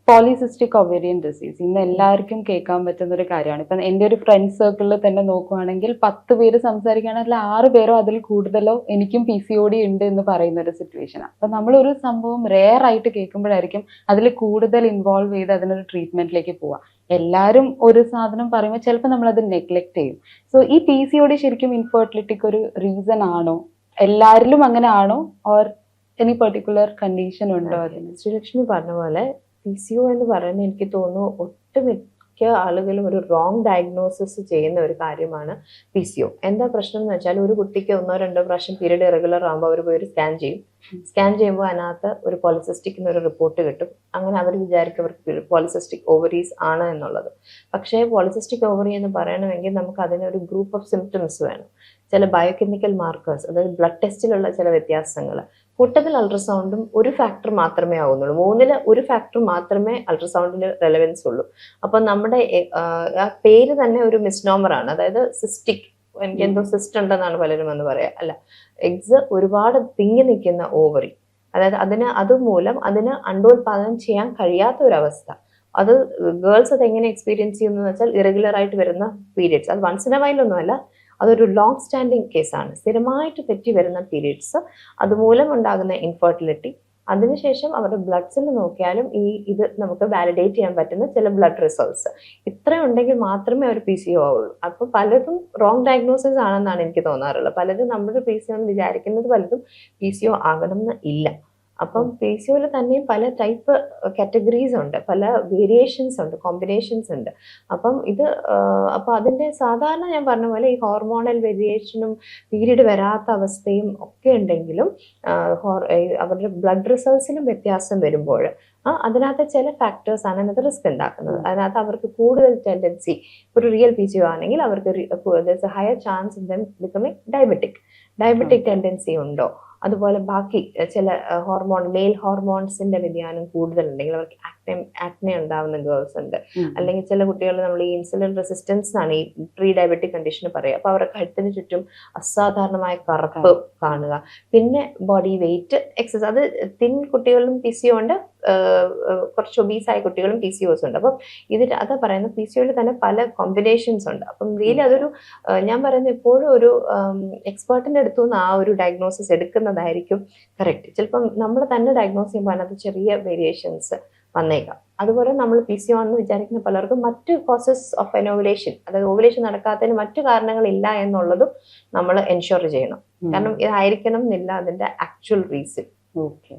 Polycystic ovarian disease ഇന്ന് എല്ലാവർക്കും കേൾക്കാൻ പറ്റുന്ന ഒരു കാര്യമാണ്. ഇപ്പം എൻ്റെ ഒരു ഫ്രണ്ട് സർക്കിളിൽ തന്നെ നോക്കുവാണെങ്കിൽ 10 പേര് സംസാരിക്കുകയാണെങ്കിൽ 6 പേരോ അതിൽ കൂടുതലോ എനിക്കും PCOD ഉണ്ട് എന്ന് പറയുന്ന ഒരു സിറ്റുവേഷനാണ്. അപ്പം നമ്മളൊരു സംഭവം റെയർ ആയിട്ട് കേൾക്കുമ്പോഴായിരിക്കും അതിൽ കൂടുതൽ ഇൻവോൾവ് ചെയ്ത് അതിനൊരു ട്രീറ്റ്മെന്റിലേക്ക് പോവുക. എല്ലാവരും ഒരു സാധനം പറയുമ്പോൾ ചിലപ്പോൾ നമ്മളത് നെഗ്ലക്ട് ചെയ്യും. സോ ഈ PCOD ശരിക്കും ഇൻഫെർട്ടിലിറ്റിക്ക് ഒരു റീസൺ ആണോ? എല്ലാവരിലും അങ്ങനെ ആണോ? ഓർ എനി പെർട്ടിക്കുലർ കണ്ടീഷൻ ഉണ്ടോ അതിന്? ശ്രീലക്ഷ്മി പറഞ്ഞ പോലെ PCO എന്ന് പറയുന്നത് എനിക്ക് തോന്നുന്നു ഒട്ടുമിക്ക ആളുകളും ഒരു റോങ് ഡയഗ്നോസിസ് ചെയ്യുന്ന ഒരു കാര്യമാണ് PCO. എന്താ പ്രശ്നം എന്ന് വെച്ചാൽ ഒരു കുട്ടിക്ക് 1-2 പ്രാവശ്യം പീരീഡ് ഇറഗുലർ ആകുമ്പോൾ അവർ പോയി ഒരു സ്കാൻ ചെയ്യും. സ്കാൻ ചെയ്യുമ്പോൾ അതിനകത്ത് ഒരു പോളിസിസ്റ്റിക് എന്നൊരു റിപ്പോർട്ട് കിട്ടും. അങ്ങനെ അവർ വിചാരിക്കും അവർക്ക് പോളിസിസ്റ്റിക് ഓവറീസ് ആണ് എന്നുള്ളത്. പക്ഷേ പോളിസിസ്റ്റിക് ഓവറി എന്ന് പറയണമെങ്കിൽ നമുക്ക് അതിനൊരു ഗ്രൂപ്പ് ഓഫ് സിംറ്റംസ് വേണം. ചില ബയോകെമിക്കൽ മാർക്കേഴ്സ്, അതായത് ബ്ലഡ് ടെസ്റ്റിലുള്ള ചില വ്യത്യാസങ്ങൾ, കൂട്ടത്തിൽ അൾട്രാസൗണ്ടും ഒരു ഫാക്ടർ മാത്രമേ ആവുന്നുള്ളൂ. 3-ൽ 1 ഫാക്ടർ മാത്രമേ അൾട്രാസൗണ്ടിന് റെലവൻസ് ഉള്ളൂ. അപ്പം നമ്മുടെ ആ പേര് തന്നെ ഒരു മിസ്നോമറാണ്. അതായത് സിസ്റ്റിക്, എനിക്ക് എന്തോ സിസ്റ്റ് ഉണ്ടെന്നാണ് പലരും എന്ന് പറയാം. അല്ല, എഗ്സ് ഒരുപാട് തിങ്ങി നിൽക്കുന്ന ഓവറി, അതായത് അതുമൂലം അതിന് അണ്ടോത്പാദനം ചെയ്യാൻ കഴിയാത്ത ഒരവസ്ഥ. അത് ഗേൾസ് അത് എങ്ങനെ എക്സ്പീരിയൻസ് ചെയ്യുന്നു വെച്ചാൽ ഇറഗുലർ ആയിട്ട് വരുന്ന പീരിയഡ്സ്, അത് വൺസ് ഇൻ എ വൈൽ ഒന്നുമല്ല, അതൊരു ലോങ് സ്റ്റാൻഡിങ് കേസാണ്. സ്ഥിരമായിട്ട് തെറ്റി വരുന്ന പീരീഡ്സ്, അതുമൂലം ഉണ്ടാകുന്ന ഇൻഫെർട്ടിലിറ്റി. അതിനുശേഷം അവരുടെ ബ്ലഡ്സിൽ നോക്കിയാലും ഇത് നമുക്ക് വാലിഡേറ്റ് ചെയ്യാൻ പറ്റുന്ന ചില ബ്ലഡ് റിസൾട്ട്സ് ഇത്രയും ഉണ്ടെങ്കിൽ മാത്രമേ ഒരു PCO ആവുള്ളൂ. അപ്പോൾ പലതും റോങ് ഡയഗ്നോസിസ് ആണെന്നാണ് എനിക്ക് തോന്നാറുള്ളത്. പലരും നമ്മുടെ PCO എന്ന് വിചാരിക്കുന്നത് പലതും PCO ആകണമെന്ന് ഇല്ല. അപ്പം PCOയിൽ തന്നെയും പല ടൈപ്പ് കാറ്റഗറീസ് ഉണ്ട്, പല വേരിയേഷൻസ് ഉണ്ട്, കോമ്പിനേഷൻസ് ഉണ്ട്. അപ്പം അതിൻ്റെ സാധാരണ ഞാൻ പറഞ്ഞ പോലെ ഈ ഹോർമോണൽ വേരിയേഷനും പീരീഡ് വരാത്ത അവസ്ഥയും ഒക്കെ ഉണ്ടെങ്കിലും അവരുടെ ബ്ലഡ് റിസൾട്ട്സിലും വ്യത്യാസം വരുമ്പോൾ അതിനകത്ത് ചില ഫാക്ടേഴ്സാണ് അതിനകത്ത് റിസ്ക് ഉണ്ടാക്കുന്നത്. അതിനകത്ത് അവർക്ക് കൂടുതൽ ടെൻഡൻസി, ഒരു റിയൽ PCO ആണെങ്കിൽ അവർക്ക് higher chance in them becoming diabetic tendency ഉണ്ടോ. അതുപോലെ ബാക്കി ചില മെയിൽ ഹോർമോൺസിന്റെ വ്യതിയാനം കൂടുതലുണ്ടെങ്കിൽ അവർക്ക് ആക്നെ ഉണ്ടാവുന്ന ഗേൾസ് ഉണ്ട്. അല്ലെങ്കിൽ ചില കുട്ടികൾ നമ്മൾ ഈ ഇൻസുലിൻ റെസിസ്റ്റൻസ് ആണ് ഈ പ്രീ ഡയബറ്റിക് കണ്ടീഷൻ പറയുക. അപ്പൊ അവരുടെ കഴുത്തിന് ചുറ്റും അസാധാരണമായ കറുപ്പ് കാണുക. പിന്നെ ബോഡി വെയിറ്റ് എക്സസ്, അത് തിൻ കുട്ടികളിലും PCO ഉണ്ട്, കുറച്ച് ഒബീസായ കുട്ടികളും PCOs ഉണ്ട്. അപ്പം അതാ പറയുന്നത് PCOയിൽ തന്നെ പല കോമ്പിനേഷൻസ് ഉണ്ട്. അപ്പം റിയലി അതൊരു ഞാൻ പറയുന്നത് എപ്പോഴും ഒരു എക്സ്പേർട്ടിന്റെ അടുത്തു നിന്ന് ആ ഒരു ഡയഗ്നോസിസ് എടുക്കുന്നതായിരിക്കും കറക്റ്റ്. ചിലപ്പം നമ്മൾ തന്നെ ഡയഗ്നോസ് ചെയ്യുമ്പോൾ അതിനകത്ത് ചെറിയ വേരിയേഷൻസ് വന്നേക്കാം. അതുപോലെ നമ്മൾ PCO ആണെന്ന് വിചാരിക്കുന്ന പലർക്കും മറ്റ് കോസസ് ഓഫ് ഓവുലേഷൻ, അതായത് ഓവുലേഷൻ നടക്കാത്തതിന് മറ്റു കാരണങ്ങളില്ല എന്നുള്ളതും നമ്മൾ എൻഷുർ ചെയ്യണം. കാരണം ഇതായിരിക്കണം എന്നില്ല അതിന്റെ ആക്ച്വൽ റീസൺ. ഓക്കെ.